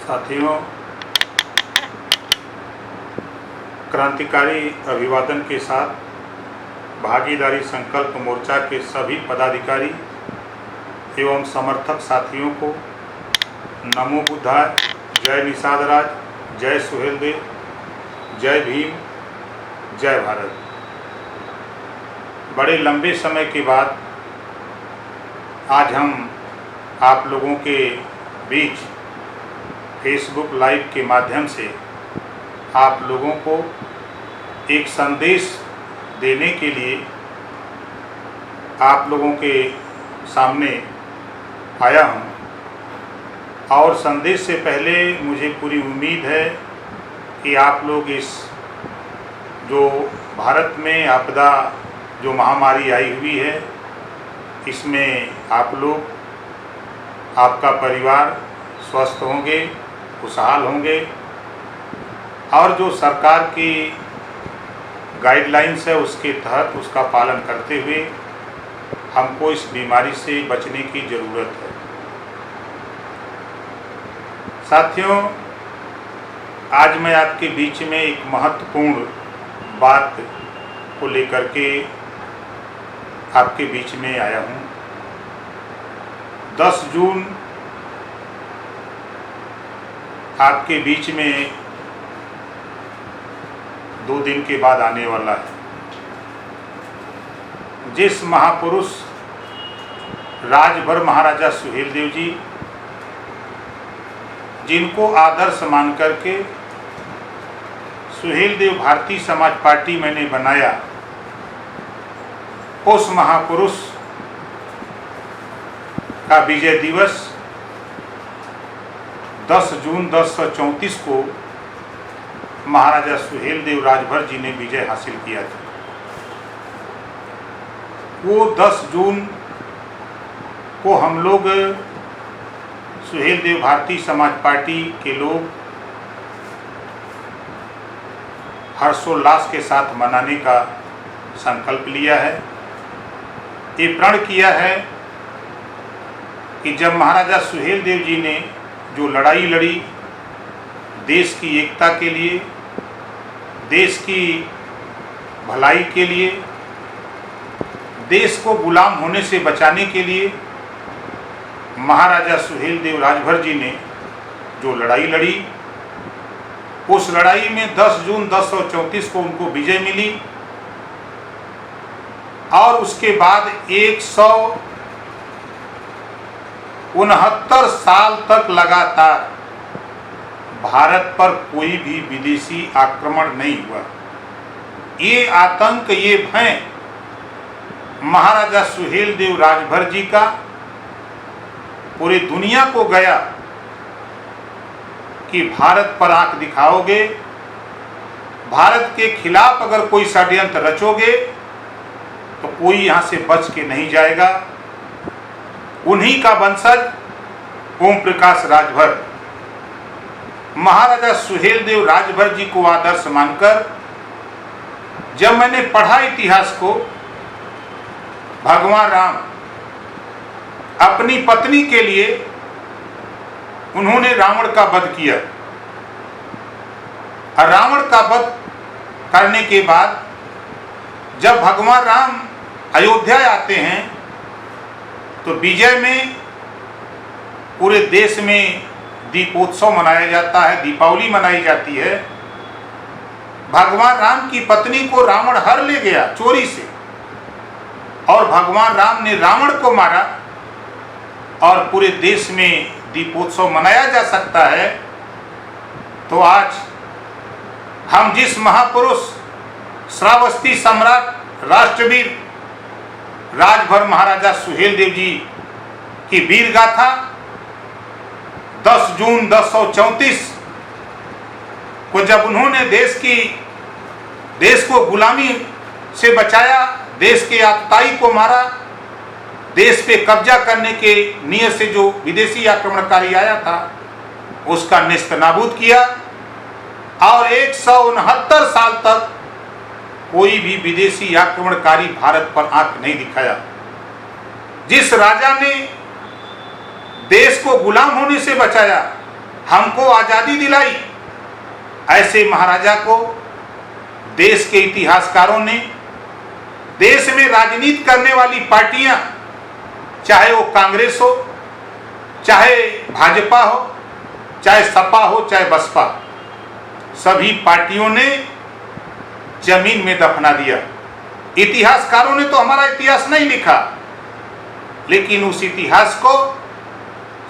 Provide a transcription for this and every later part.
साथियों, क्रांतिकारी अभिवादन के साथ भागीदारी संकल्प मोर्चा के सभी पदाधिकारी एवं समर्थक साथियों को नमो बुद्धाय, जय निषाद राज, जय सुहेलदेव, जय भीम, जय भारत। बड़े लंबे समय के बाद आज हम आप लोगों के बीच फेसबुक लाइव के माध्यम से आप लोगों को एक संदेश देने के लिए आप लोगों के सामने आया हूं। और संदेश से पहले मुझे पूरी उम्मीद है कि आप लोग इस जो भारत में आपदा जो महामारी आई हुई है, इसमें आप लोग, आपका परिवार स्वस्थ होंगे, खुशहाल होंगे और जो सरकार की गाइडलाइंस है उसके तहत उसका पालन करते हुए हमको इस बीमारी से बचने की ज़रूरत है। साथियों, आज मैं आपके बीच में एक महत्वपूर्ण बात को लेकर के आपके बीच में आया हूँ। 10 जून आपके बीच में 2 दिन के बाद आने वाला है। जिस महापुरुष राजभर महाराजा सुहेलदेव जी, जिनको आदर्श मान करके सुहेलदेव भारतीय समाज पार्टी मैंने बनाया, उस महापुरुष का विजय दिवस 10 जून 1034 को महाराजा सुहेलदेव राजभर जी ने विजय हासिल किया था। वो 10 जून को हम लोग सुहेलदेव भारतीय समाज पार्टी के लोग हर्षोल्लास के साथ मनाने का संकल्प लिया है। ये प्रण किया है कि जब महाराजा सुहेलदेव जी ने जो लड़ाई लड़ी देश की एकता के लिए, देश की भलाई के लिए, देश को गुलाम होने से बचाने के लिए, महाराजा सुहेलदेव राजभर जी ने जो लड़ाई लड़ी, उस लड़ाई में 10 जून 1034 को उनको विजय मिली और उसके बाद 169 साल तक लगातार भारत पर कोई भी विदेशी आक्रमण नहीं हुआ। ये आतंक, ये भय महाराजा सुहेलदेव राजभर जी का पूरी दुनिया को गया कि भारत पर आंख दिखाओगे, भारत के खिलाफ अगर कोई षड्यंत्र रचोगे तो कोई यहाँ से बच के नहीं जाएगा। उन्हीं का वंशज ओम प्रकाश राजभर महाराजा सुहेलदेव राजभर जी को आदर्श मानकर, जब मैंने पढ़ा इतिहास को, भगवान राम अपनी पत्नी के लिए उन्होंने रावण का वध किया और रावण का वध करने के बाद जब भगवान राम अयोध्या आते हैं तो विजय में पूरे देश में दीपोत्सव मनाया जाता है, दीपावली मनाई जाती है। भगवान राम की पत्नी को रावण हर ले गया चोरी से और भगवान राम ने रावण को मारा और पूरे देश में दीपोत्सव मनाया जा सकता है। तो आज हम जिस महापुरुष श्रावस्ती सम्राट राष्ट्रवीर राजभर महाराजा सुहेलदेव जी की वीर गाथा 10 जून 1034 को जब उन्होंने देश को गुलामी से बचाया, देश के आतताई को मारा, देश पे कब्जा करने के नियत से जो विदेशी आक्रमणकारी आया था उसका नेस्तनाबूद किया और 169 साल तक कोई भी विदेशी आक्रमणकारी भारत पर आंख नहीं दिखाया। जिस राजा ने देश को गुलाम होने से बचाया, हमको आज़ादी दिलाई, ऐसे महाराजा को देश के इतिहासकारों ने, देश में राजनीति करने वाली पार्टियां, चाहे वो कांग्रेस हो, चाहे भाजपा हो, चाहे सपा हो, चाहे बसपा, सभी पार्टियों ने जमीन में दफना दिया। इतिहासकारों ने तो हमारा इतिहास नहीं लिखा, लेकिन उस इतिहास को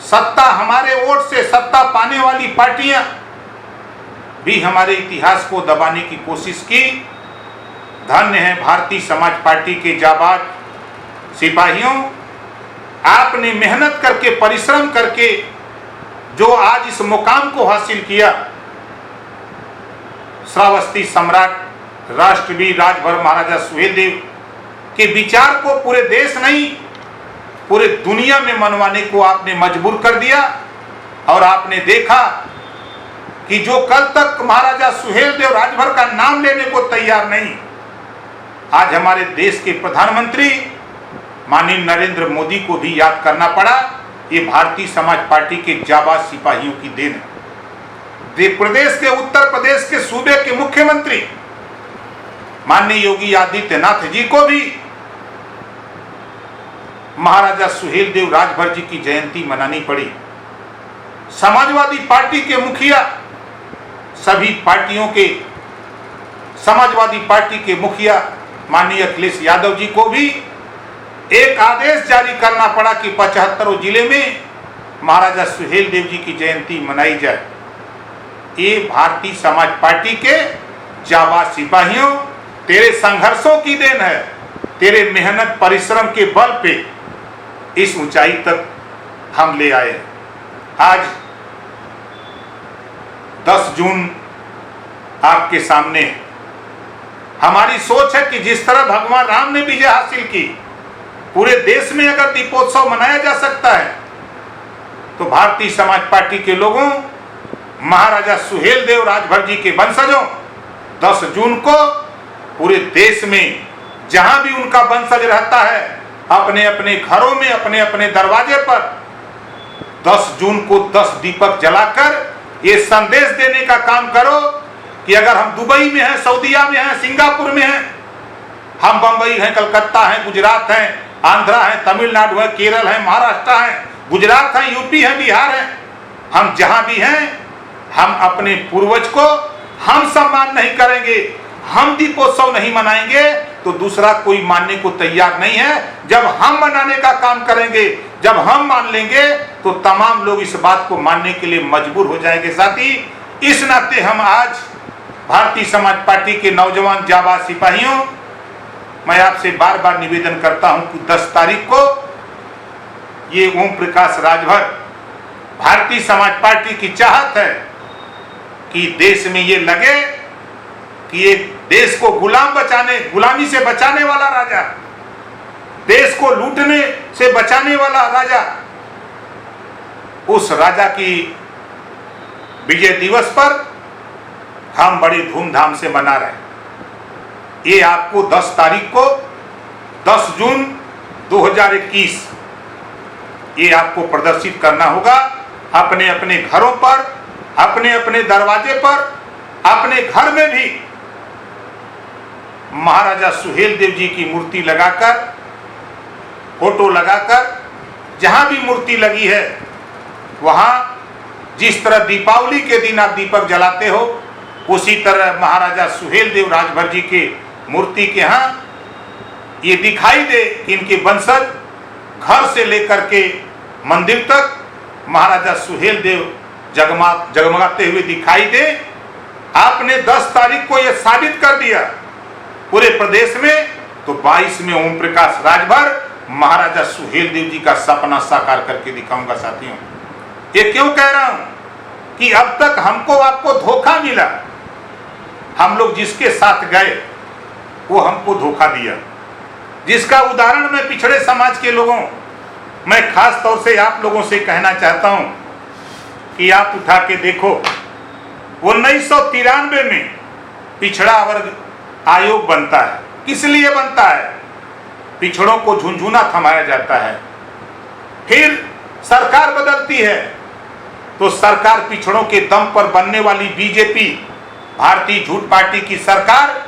सत्ता, हमारे वोट से सत्ता पाने वाली पार्टियां भी हमारे इतिहास को दबाने की कोशिश की। धन्य है भारतीय समाज पार्टी के जाबाज सिपाहियों, आपने मेहनत करके, परिश्रम करके जो आज इस मुकाम को हासिल किया। श्रावस्ती सम्राट राष्ट्रवीर राजभर महाराजा सुहेलदेव के विचार को पूरे देश नहीं, पूरे दुनिया में मनवाने को आपने मजबूर कर दिया। और आपने देखा कि जो कल तक महाराजा सुहेलदेव राजभर का नाम लेने को तैयार नहीं, आज हमारे देश के प्रधानमंत्री माननीय नरेंद्र मोदी को भी याद करना पड़ा। ये भारतीय समाज पार्टी के जाबाज सिपाहियों की देन है। प्रदेश के, उत्तर प्रदेश के सूबे के मुख्यमंत्री माननीय योगी आदित्यनाथ जी को भी महाराजा सुहेलदेव राजभर जी की जयंती मनानी पड़ी। समाजवादी पार्टी के मुखिया, सभी पार्टियों के समाजवादी पार्टी के मुखिया माननीय अखिलेश यादव जी को भी एक आदेश जारी करना पड़ा कि 75 जिले में महाराजा सुहेलदेव जी की जयंती मनाई जाए। ये भारतीय समाज पार्टी के जाबाज सिपाहियों, तेरे संघर्षों की देन है। तेरे मेहनत परिश्रम के बल पे इस ऊंचाई तक हम ले आए। आज 10 जून आपके सामने हमारी सोच है कि जिस तरह भगवान राम ने विजय हासिल की, पूरे देश में अगर दीपोत्सव मनाया जा सकता है, तो भारतीय समाज पार्टी के लोगों, महाराजा सुहेलदेव राजभर जी के वंशजों 10 जून को पूरे देश में जहां भी उनका वंशज रहता है, अपने अपने घरों में, अपने अपने दरवाजे पर 10 जून को 10 दीपक जलाकर ये संदेश देने का काम करो कि अगर हम दुबई में हैं, सऊदीया में हैं, सिंगापुर में हैं, हम बंबई हैं, कलकत्ता हैं, गुजरात हैं, आंध्रा है, तमिलनाडु है, केरल है, महाराष्ट्र है, गुजरात है, यूपी है, बिहार है, हम जहां भी हैं, हम अपने पूर्वज को हम सम्मान नहीं करेंगे, हम दीपोत्सव नहीं मनाएंगे, तो दूसरा कोई मानने को तैयार नहीं है। जब हम मनाने का काम करेंगे, जब हम मान लेंगे, तो तमाम लोग इस बात को मानने के लिए मजबूर हो जाएंगे। साथी, इस नाते हम आज भारतीय समाज पार्टी के नौजवान जाबाज सिपाहियों, मैं आपसे बार बार निवेदन करता हूं कि 10 तारीख को ये ओम प्रकाश राजभर, भारतीय समाज पार्टी की चाहत है कि देश में ये लगे कि ये देश को गुलामी से बचाने वाला राजा, देश को लूटने से बचाने वाला राजा, उस राजा की विजय दिवस पर हम बड़ी धूमधाम से मना रहे हैं। ये आपको 10 तारीख को, 10 जून 2021, ये आपको प्रदर्शित करना होगा अपने अपने घरों पर, अपने अपने दरवाजे पर, अपने घर में भी महाराजा सुहेलदेव जी की मूर्ति लगाकर, फोटो लगाकर, जहां भी मूर्ति लगी है वहां जिस तरह दीपावली के दिन आप दीपक जलाते हो, उसी तरह महाराजा सुहेलदेव राजभर जी के मूर्ति के यहाँ ये दिखाई दे कि इनके वंशज घर से लेकर के मंदिर तक महाराजा सुहेलदेव जगमगाते हुए दिखाई दे। आपने 10 तारीख को यह साबित कर दिया पूरे प्रदेश में, तो 22 में ओम प्रकाश राजभर महाराजा सुहेलदेव जी का सपना साकार करके दिखाऊंगा। साथियों, ये क्यों कह रहा हूं कि अब तक हमको आपको धोखा मिला, हम लोग जिसके साथ गए वो हमको धोखा दिया, जिसका उदाहरण मैं पिछड़े समाज के लोगों, मैं खास तौर से आप लोगों से कहना चाहता हूं कि आप उठा के देखो, 1993 में पिछड़ा वर्ग आयोग बनता है। किस लिए बनता है? पिछड़ों को झुनझुना थमाया जाता है। फिर सरकार बदलती है, तो सरकार पिछड़ों के दम पर बनने वाली बीजेपी, भारतीय झूठ पार्टी की सरकार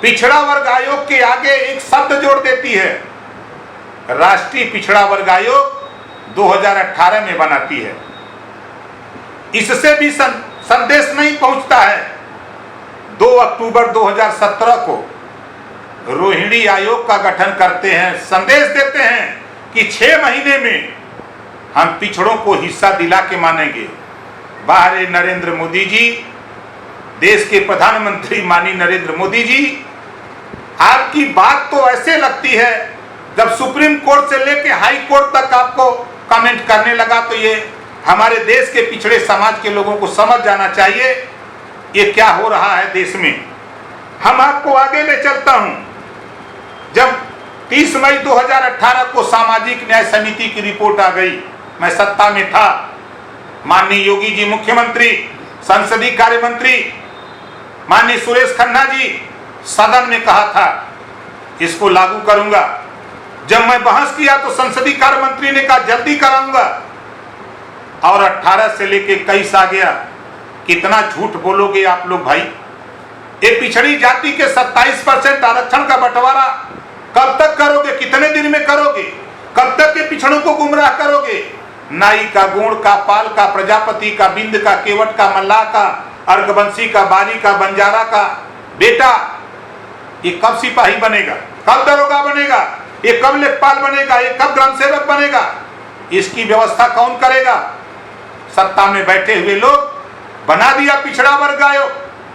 पिछड़ा वर्ग आयोग के आगे एक शब्द जोड़ देती है, राष्ट्रीय पिछड़ा वर्ग आयोग 2018 में बनाती है। इससे भी संदेश नहीं पहुंचता है। 2 अक्टूबर 2017 को रोहिणी आयोग का गठन करते हैं, संदेश देते हैं कि 6 महीने में हम पिछड़ों को हिस्सा दिला के मानेंगे। बाहर नरेंद्र मोदी जी, देश के प्रधानमंत्री माननीय नरेंद्र मोदी जी, आपकी बात तो ऐसे लगती है जब सुप्रीम कोर्ट से लेके हाई कोर्ट तक आपको कमेंट करने लगा, तो ये हमारे देश के पिछड़े समाज के लोगों को समझ जाना चाहिए ये क्या हो रहा है देश में। हम आपको आगे ले चलता हूं। जब 30 मई 2018 को सामाजिक न्याय समिति की रिपोर्ट आ गई, मैं सत्ता में था, माननीय योगी जी मुख्यमंत्री, संसदीय कार्य मंत्री माननीय सुरेश खन्ना जी सदन में कहा था इसको लागू करूंगा। जब मैं बहस किया तो संसदीय कार्य मंत्री ने कहा जल्दी कराऊंगा, और 18 से लेके 21 आ गया। कितना झूठ बोलोगे आप लोग भाई। एक पिछड़ी जाति के 27% आरक्षण का बंटवारा कब तक करोगे, कितने दिन में करोगे, कब तक के पिछड़ों को गुमराह करोगे। नाई का, गोंड का, पाल का, प्रजापति का, बिंद का, केवट का, मल्लाह का, अर्घवंशी का, बारी का, बंजारा का बेटा ये कब सिपाही बनेगा, कब दरोगा बनेगा, ये कब लेखपाल बनेगा, ये कब ग्राम सेवक बनेगा, इसकी व्यवस्था कौन करेगा। सत्ता में बैठे हुए लोग बना दिया पिछड़ा वर्ग आयोग,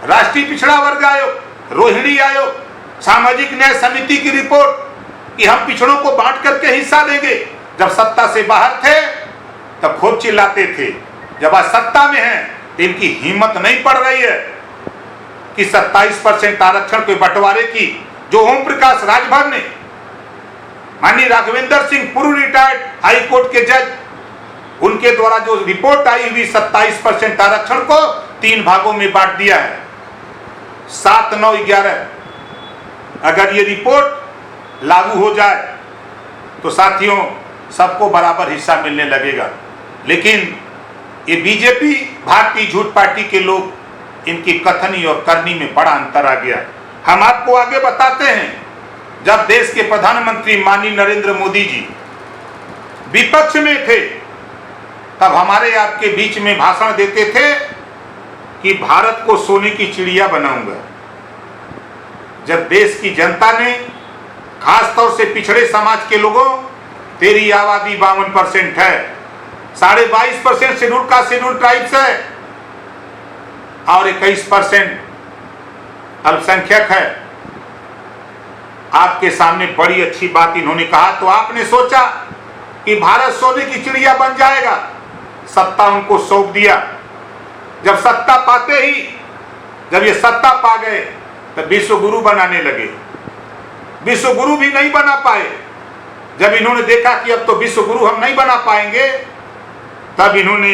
राष्ट्रीय पिछड़ा वर्ग आयोग, रोहिणी आयोग, सामाजिक न्याय समिति की रिपोर्ट कि हम पिछड़ों को बांट करके हिस्सा देंगे। जब सत्ता से बाहर थे तब खूब चिल्लाते थे, जब आज सत्ता में हैं तो इनकी हिम्मत नहीं पड़ रही है कि 27% आरक्षण के बंटवारे की जो ओम प्रकाश राजभर ने, माननीय राघवेंद्र सिंह पूर्व रिटायर्ड हाई कोर्ट के जज, उनके द्वारा जो रिपोर्ट आई हुई 27% आरक्षण को 3 भागों में बांट दिया है। 7, 9, 11 अगर ये रिपोर्ट लागू हो जाए तो साथियों सबको बराबर हिस्सा मिलने लगेगा। लेकिन ये बीजेपी, भारतीय झूठ पार्टी के लोग, इनकी कथनी और करनी में बड़ा अंतर आ गया। हम आपको आगे बताते हैं, जब देश के प्रधानमंत्री माननीय नरेंद्र मोदी जी विपक्ष में थे तब हमारे आपके बीच में भाषण देते थे कि भारत को सोने की चिड़िया बनाऊंगा। जब देश की जनता ने, खास तौर से पिछड़े समाज के लोगों, तेरी आबादी 52% है, 22.5% शेड्यूल कास्ट शेड्यूल ट्राइब्स है और 21% अल्पसंख्यक है। आपके सामने बड़ी अच्छी बात इन्होंने कहा तो आपने सोचा कि भारत सोने की चिड़िया बन जाएगा, सत्ता उनको सौंप दिया। जब सत्ता पाते ही, जब ये सत्ता पा गए तो विश्व गुरु बनाने लगे। विश्व गुरु भी नहीं बना पाए। जब इन्होंने देखा कि अब तो विश्व गुरु हम नहीं बना पाएंगे, तब इन्होंने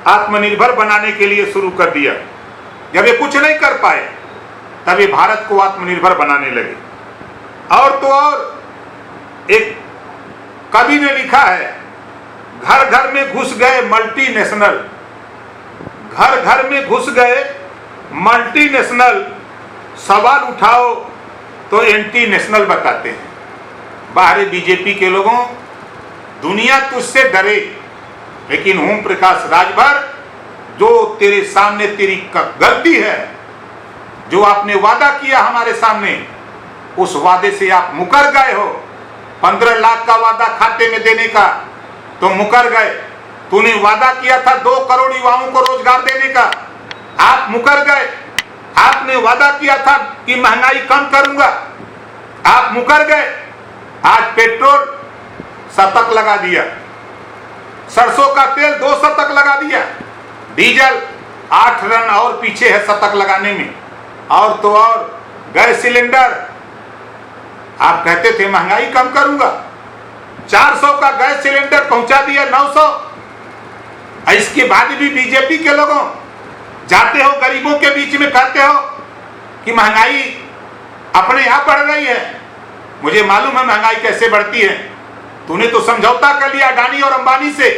आत्मनिर्भर बनाने के लिए शुरू कर दिया। जब ये कुछ नहीं कर पाए तब ये भारत को आत्मनिर्भर बनाने लगे। और तो और एक कवि ने लिखा है, घर घर में घुस गए मल्टीनेशनल, घर घर में घुस गए मल्टीनेशनल, सवाल उठाओ तो एंटी नेशनल बताते हैं। बाहरी बीजेपी के लोगों, दुनिया तुझसे डरे, लेकिन ओम प्रकाश राजभर, जो तेरे सामने तेरी गलती है, जो आपने वादा किया हमारे सामने, उस वादे से आप मुकर गए हो। 15 लाख का वादा खाते में देने का तो मुकर गए। तूने वादा किया था 2 करोड़ युवाओं को रोजगार देने का, आप मुकर गए। आपने वादा किया था कि महंगाई कम करूंगा, आप मुकर गए। आज पेट्रोल शतक लगा दिया, सरसों का तेल 2 शतक लगा दिया, डीजल 8 रन और पीछे है शतक लगाने में। और तो और गैस सिलेंडर, आप कहते थे महंगाई कम करूंगा, 400 का गैस सिलेंडर पहुंचा दिया 900। इसके बाद भी बीजेपी के लोगों जाते हो गरीबों के बीच में कहते हो कि महंगाई अपने आप बढ़ रही है। मुझे मालूम है महंगाई कैसे बढ़ती है। तूने तो समझौता कर लिया अडानी और अंबानी से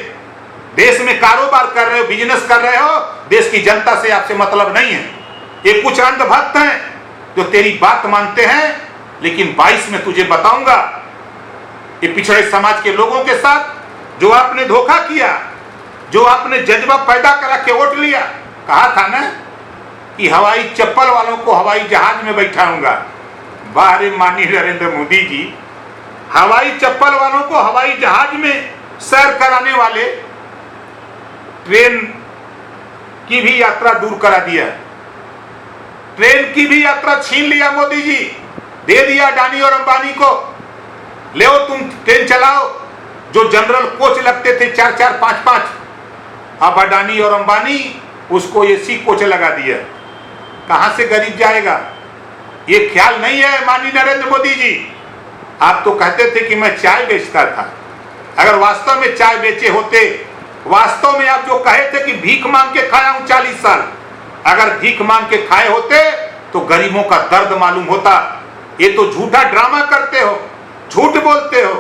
देश में कारोबार कर रहे हो, बिजनेस कर रहे हो, देश की जनता से आपसे मतलब नहीं है। ये कुछ अंधभक्त हैं जो तेरी बात मानते हैं, लेकिन 22 में तुझे बताऊंगा कि पिछड़े समाज के लोगों के साथ जो आपने धोखा किया, जो आपने जज्बा पैदा करा के वोट लिया, कहा था ना कि हवाई चप्पल वालों को हवाई जहाज में बैठाऊंगा। बाहर माननीय नरेंद्र मोदी जी, हवाई चप्पल वालों को हवाई जहाज में सैर कराने वाले ट्रेन की भी यात्रा दूर करा दिया, ट्रेन की भी यात्रा छीन लिया मोदी जी, दे दिया अडानी और अंबानी को। ले तुम ट्रेन चलाओ। जो जनरल कोच लगते थे 4-4, 5-5, अब अडानी और अंबानी उसको एसी कोच लगा दिया। कहां से गरीब जाएगा? ये ख्याल नहीं है माननीय नरेंद्र मोदी जी। आप तो कहते थे कि मैं चाय बेचता था। अगर वास्तव में चाय बेचे होते, वास्तव में आप जो कहे थे कि भीख मांग के खाया हूं 40 साल, अगर भीख मांग के खाए होते तो गरीबों का दर्द मालूम होता। ये तो झूठा ड्रामा करते हो, झूठ बोलते हो।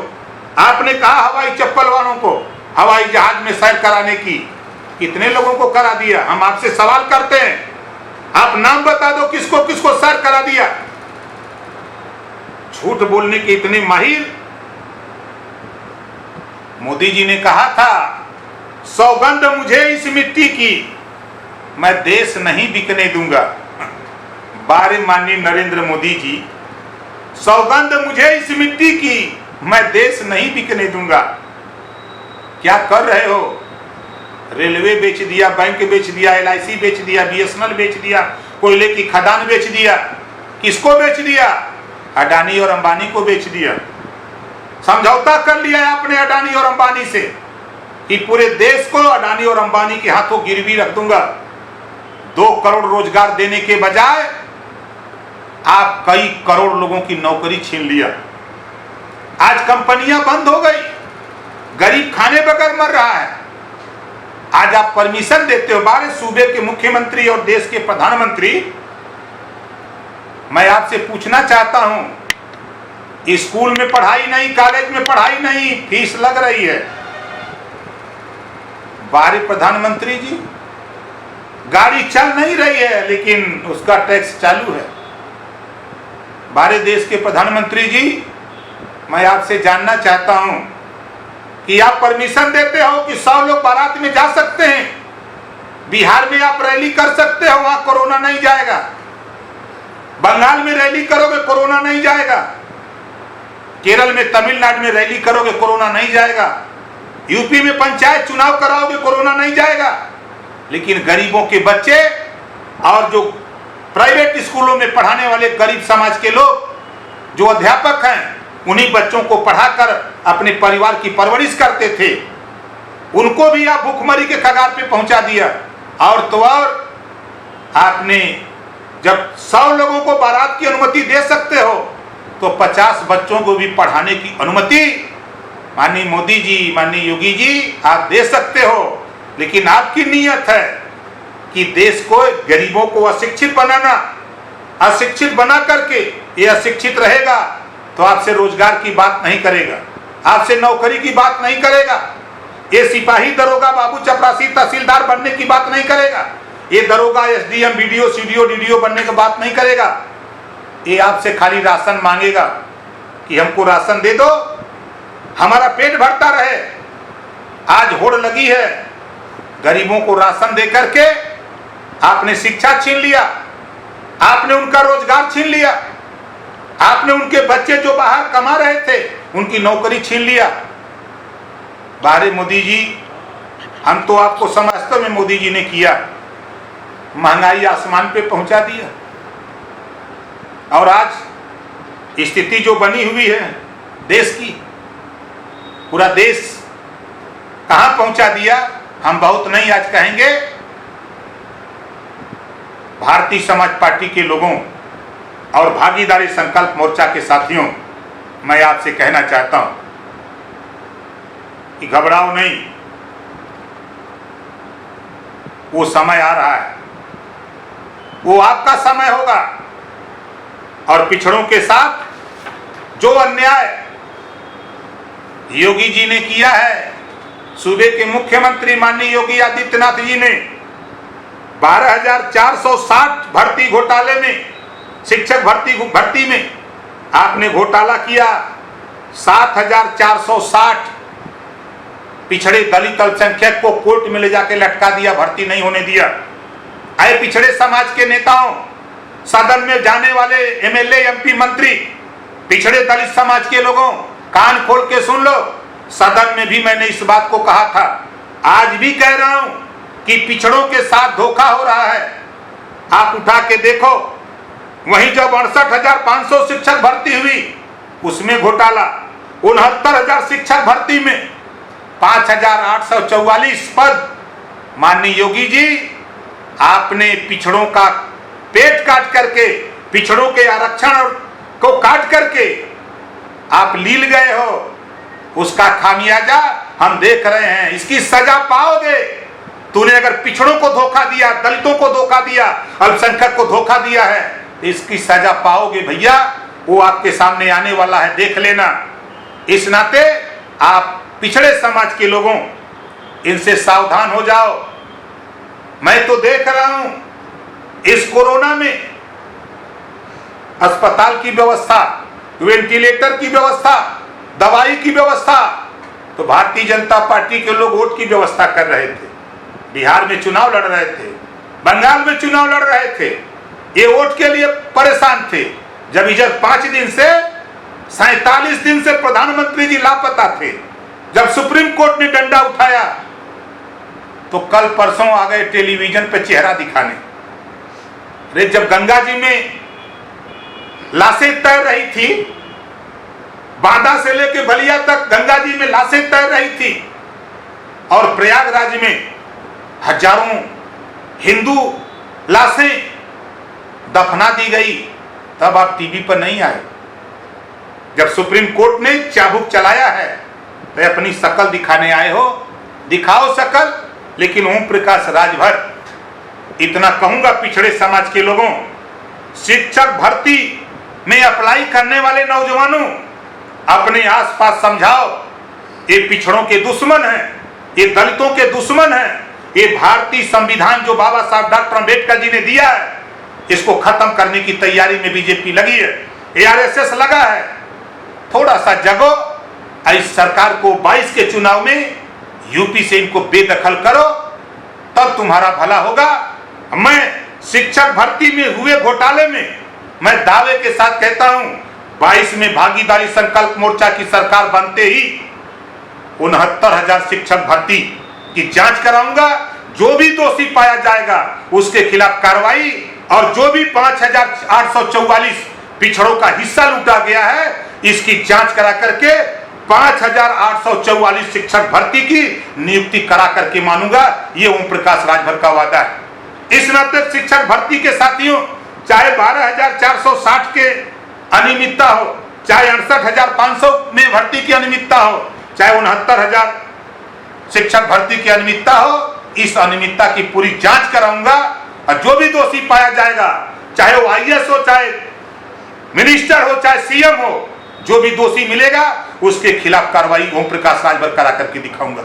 आपने कहा हवाई चप्पल वालों को हवाई जहाज में सैर कराने की, कितने लोगों को करा दिया? हम आपसे सवाल करते हैं, आप नाम बता दो किसको किसको सैर करा दिया। झूठ बोलने के इतने माहिर। मोदी जी ने कहा था, सौगंध मुझे इस मिट्टी की, मैं देश नहीं बिकने दूंगा। बारे माननीय नरेंद्र मोदी जी, सौगंध मुझे इस मिट्टी की, मैं देश नहीं बिकने दूंगा। क्या कर रहे हो? रेलवे बेच दिया, बैंक बेच दिया, LIC बेच दिया, BSNL बेच दिया, कोयले की खदान बेच दिया। किसको बेच दिया? अडानी और अंबानी को बेच दिया। समझौता कर लिया आपने अडानी और अंबानी से कि पूरे देश को अडानी और अंबानी के हाथों गिरवी रख दूंगा। 2 करोड़ रोजगार देने के बजाय आप कई करोड़ लोगों की नौकरी छीन लिया। आज कंपनियां बंद हो गई, गरीब खाने बगैर मर रहा है। आज आप परमिशन देते हो। बारे सूबे के मुख्यमंत्री और देश के प्रधानमंत्री, मैं आपसे पूछना चाहता हूं, स्कूल में पढ़ाई नहीं, कॉलेज में पढ़ाई नहीं, फीस लग रही है। बारे प्रधानमंत्री जी, गाड़ी चल नहीं रही है लेकिन उसका टैक्स चालू है। बारे देश के प्रधानमंत्री जी, मैं आपसे जानना चाहता हूं कि आप परमिशन देते हो कि 100 लोग बारात में जा सकते हैं, बिहार में आप रैली कर सकते हो, वहां कोरोना नहीं जाएगा। बंगाल में रैली करोगे, कोरोना नहीं जाएगा। केरल में, तमिलनाडु में रैली करोगे, कोरोना नहीं जाएगा। यूपी में पंचायत चुनाव कराओगे, कोरोना नहीं जाएगा। लेकिन गरीबों के बच्चे और जो प्राइवेट स्कूलों में पढ़ाने वाले गरीब समाज के लोग, जो अध्यापक हैं, उन्हीं बच्चों को पढ़ाकर अपने परिवार की परवरिश करते थे, उनको भी आप भूखमरी के कगार पे पहुंचा दिया। और तो और आपने जब 100 लोगों को बारात की अनुमति दे सकते हो तो 50 बच्चों को भी पढ़ाने की अनुमति माननीय मोदी जी, माननीय योगी जी आप दे सकते हो। लेकिन आपकी नीयत है कि देश को, गरीबों को अशिक्षित बनाना, अशिक्षित बना करके ये अशिक्षित रहेगा तो आपसे रोजगार की बात नहीं करेगा, आपसे नौकरी की बात नहीं करेगा। ये सिपाही, दरोगा, बाबू चपरासी, तहसीलदार बनने की बात नहीं करेगा। ये दरोगा, SDM, BDO, CDO, DDO बनने की बात नहीं करेगा। ये आपसे खाली राशन मांगेगा कि हमको राशन दे दो, हमारा पेट भरता रहे। आज होड़ लगी है, गरीबों को राशन दे करके आपने शिक्षा छीन लिया, आपने उनका रोजगार छीन लिया, आपने उनके बच्चे जो बाहर कमा रहे थे उनकी नौकरी छीन लिया। बारे मोदी जी, हम तो आपको समझते में मोदी जी ने किया, महंगाई आसमान पे पहुंचा दिया। और आज स्थिति जो बनी हुई है देश की, पूरा देश कहां पहुंचा दिया, हम बहुत नहीं आज कहेंगे। भारतीय समाज पार्टी के लोगों और भागीदारी संकल्प मोर्चा के साथियों, मैं आपसे कहना चाहता हूं कि घबराओ नहीं, वो समय आ रहा है, वो आपका समय होगा। और पिछड़ों के साथ जो अन्याय योगी जी ने किया है, सूबे के मुख्यमंत्री माननीय योगी आदित्यनाथ जी ने 12,460 भर्ती घोटाले में, शिक्षक भर्ती में आपने घोटाला किया। 7,460 पिछड़े दलित अल्पसंख्यक को कोर्ट में ले जाके लटका दिया, भर्ती नहीं होने दिया। आए पिछड़े समाज के नेताओं, सदन में जाने वाले एमएलए, एमपी, मंत्री, पिछड़े दलित समाज के लोगों, कान खोल के सुन लो। सदन में भी मैंने इस बात को कहा था, आज भी कह रहा हूं कि पिछड़ों के साथ धोखा हो रहा है। आप उठा के देखो, वहीं जब 68,500 शिक्षक भर्ती हुई उसमें घोटाला, 69,000 शिक्षक भर्ती में 5,844 पद। माननीय योगी जी, आपने पिछड़ों का पेट काट करके, पिछड़ों के आरक्षण को काट करके आप लील गए हो। उसका खामियाजा हम देख रहे हैं, इसकी सजा पाओगे। तूने अगर पिछड़ों को धोखा दिया, दलितों को धोखा दिया, अल्पसंख्यक को धोखा दिया है, इसकी सजा पाओगे भैया। वो आपके सामने आने वाला है, देख लेना। इस नाते आप पिछड़े समाज के लोगों, इनसे सावधान हो जाओ। मैं तो देख रहा हूं इस कोरोना में अस्पताल की व्यवस्था, वेंटिलेटर की व्यवस्था, दवाई की व्यवस्था, तो भारतीय जनता पार्टी के लोग वोट की व्यवस्था कर रहे थे। बिहार में चुनाव लड़ रहे थे, बंगाल में चुनाव लड़ रहे थे, ये वोट के लिए परेशान थे। जब इधर 5 दिन से 47 दिन से प्रधानमंत्री जी लापता थे, जब सुप्रीम कोर्ट ने डंडा उठाया तो कल परसों आ गए टेलीविजन पे चेहरा दिखाने। अरे जब गंगा जी में लाशें तैर रही थी, बांदा से लेके बलिया तक गंगा जी में लाशें तैर रही थी, और प्रयागराज में हजारों हिंदू लाशें दफना दी गई, तब आप टीवी पर नहीं आए। जब सुप्रीम कोर्ट ने चाबुक चलाया है तो अपनी शकल दिखाने आए हो, दिखाओ शकल। लेकिन ओम प्रकाश राजभर, इतना कहूंगा पिछड़े समाज के लोगों, शिक्षक भर्ती में अप्लाई करने वाले नौजवानों, अपने आसपास समझाओ, ये पिछड़ों के दुश्मन हैं, ये दलितों के दुश्मन हैं। ये भारतीय संविधान जो बाबा साहब डॉक्टर अंबेडकर जी ने दिया है, इसको खत्म करने की तैयारी में बीजेपी लगी है, एआरएसएस लगा है। थोड़ा सा जगो, इस सरकार को 22 के चुनाव में यूपी से इनको बेदखल करो, तब तुम्हारा भला होगा। मैं शिक्षक भर्ती में हुए घोटाले में मैं दावे के साथ कहता हूं, 22 में भागीदारी संकल्प मोर्चा की सरकार बनते ही 69,000 शिक्षक भर्ती की जांच कराऊंगा। जो भी दोषी पाया जाएगा उसके खिलाफ कार्रवाई, और जो भी 5,844 पिछड़ों का हिस्सा लूटा गया है, इसकी जांच करा करके 5,844 शिक्षक भर्ती की नियुक्ति करा करके मानूंगा। ये ओम प्रकाश राजभर का वादा है। इस नाते शिक्षक भर्ती के साथियों, चाहे 12,460 के अनियमितता हो, चाहे 68,500 में भर्ती की अनियमितता हो, चाहे 69,000 शिक्षक भर्ती की अनियमितता हो, इस अनियमितता की पूरी जांच कराऊंगा। और जो भी दोषी पाया जाएगा, चाहे वो आईएएस हो, चाहे मिनिस्टर हो, चाहे सीएम हो, जो भी दोषी मिलेगा उसके खिलाफ कार्रवाई ओम प्रकाश राजभर करा करके दिखाऊंगा।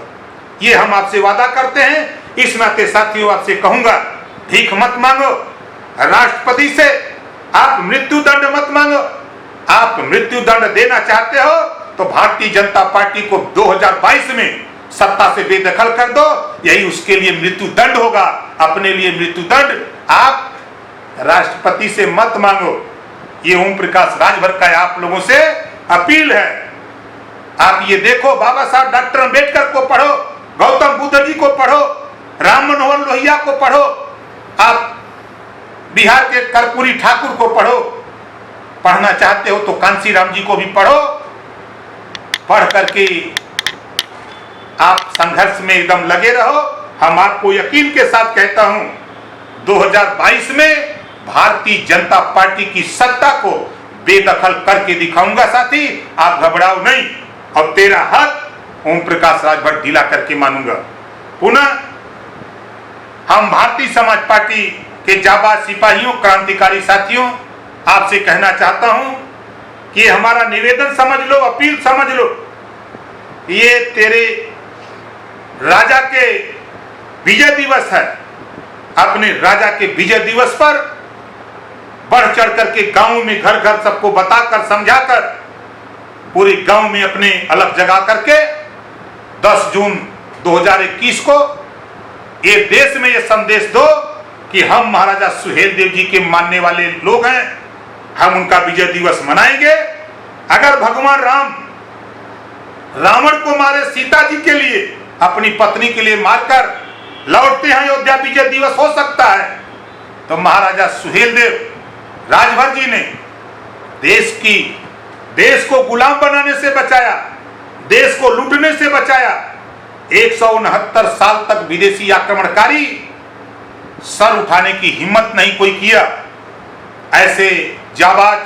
ये हम आपसे वादा करते हैं। इस नाते साथियों आपसे कहूंगा, भीख मत मांगो, राष्ट्रपति से आप मृत्यु दंड मत मांगो। आप मृत्यु दंड देना चाहते हो तो भारतीय जनता पार्टी को 2022 में सत्ता से बेदखल कर दो, यही उसके लिए मृत्यु दंड होगा। अपने लिए मृत्यु दंड आप राष्ट्रपति से मत मांगो। ये ओम प्रकाश राजभर का आप लोगों से अपील है। आप ये देखो, बाबा साहब डॉक्टर अंबेडकर को पढ़ो, गौतम बुद्ध जी को पढ़ो, राम मनोहर लोहिया को पढ़ो, आप बिहार के कर्पूरी ठाकुर को पढ़ो। पढ़ना चाहते हो तो कांसी राम जी को भी पढ़ो। पढ़ करके आप संघर्ष में एकदम लगे रहो। हम आपको यकीन के साथ कहता हूं, 2022 में भारतीय जनता पार्टी की सत्ता को बेदखल करके दिखाऊंगा। साथी, आप घबराओ नहीं, और तेरा हक ओम प्रकाश राजभर ढीला करके मानूंगा। पुनः हम भारतीय समाज पार्टी के जाबाज सिपाहियों, क्रांतिकारी साथियों, आपसे कहना चाहता हूं कि हमारा निवेदन समझ लो, अपील समझ लो। ये तेरे राजा के विजय दिवस है, अपने राजा के विजय दिवस पर बढ़ चढ़ करके गांव में घर घर सबको बताकर समझाकर पूरे गांव में अपने अलग जगा करके 10 जून 2021 को ये देश में ये संदेश दो कि हम महाराजा सुहेलदेव जी के मानने वाले लोग हैं, हम उनका विजय दिवस मनाएंगे। अगर भगवान राम रावण को मारे सीता जी के लिए, अपनी पत्नी के लिए मारकर लौटते हैं अयोध्या, विजय दिवस हो सकता है। तो महाराजा सुहेलदेव राजभर जी ने देश को गुलाम बनाने से बचाया, देश को लूटने से बचाया। 169 साल तक विदेशी आक्रमणकारी सर उठाने की हिम्मत नहीं कोई किया। ऐसे जाबाज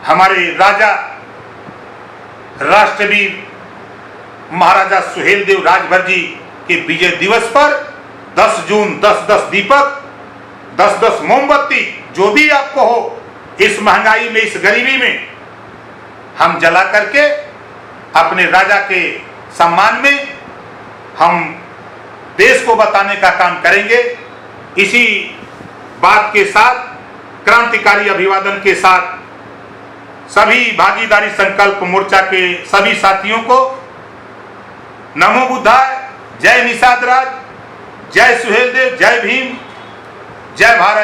हमारे राजा राष्ट्रवीर महाराजा सुहेलदेव राजभर जी के विजय दिवस पर 10 जून 10-10 दीपक, 10-10 मोमबत्ती, जो भी आपको हो, इस महंगाई में, इस गरीबी में हम जला करके अपने राजा के सम्मान में हम देश को बताने का काम करेंगे। इसी बात के साथ, क्रांतिकारी अभिवादन के साथ सभी भागीदारी संकल्प मोर्चा के सभी साथियों को नमो बुद्धाय, जय निषाद राज, जय सुहेलदेव, जय भीम, जय भारत।